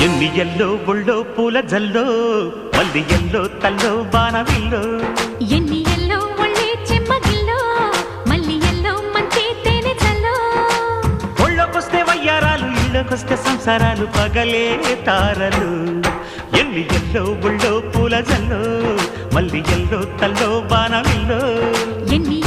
ఎన్ని ఎల్లో ఒళ్ళో పూల జల్లో మల్లి ఎల్లో తల్లో బాణవిల్లో ఎన్ని ఎల్లో ఒళ్ళే చెమ్మగిల్లో మల్లి ఎల్లో మంచి తేనె చల్లో ఒళ్ళోకొస్తే వయ్యారాలు ఇళ్ళకొస్తే సంసారాలు పగలే తారలు ఎన్ని ఎల్లో ఒళ్ళో పూల జల్లో మల్లి ఎల్లో తల్లో బాణవిల్లో ఎన్ని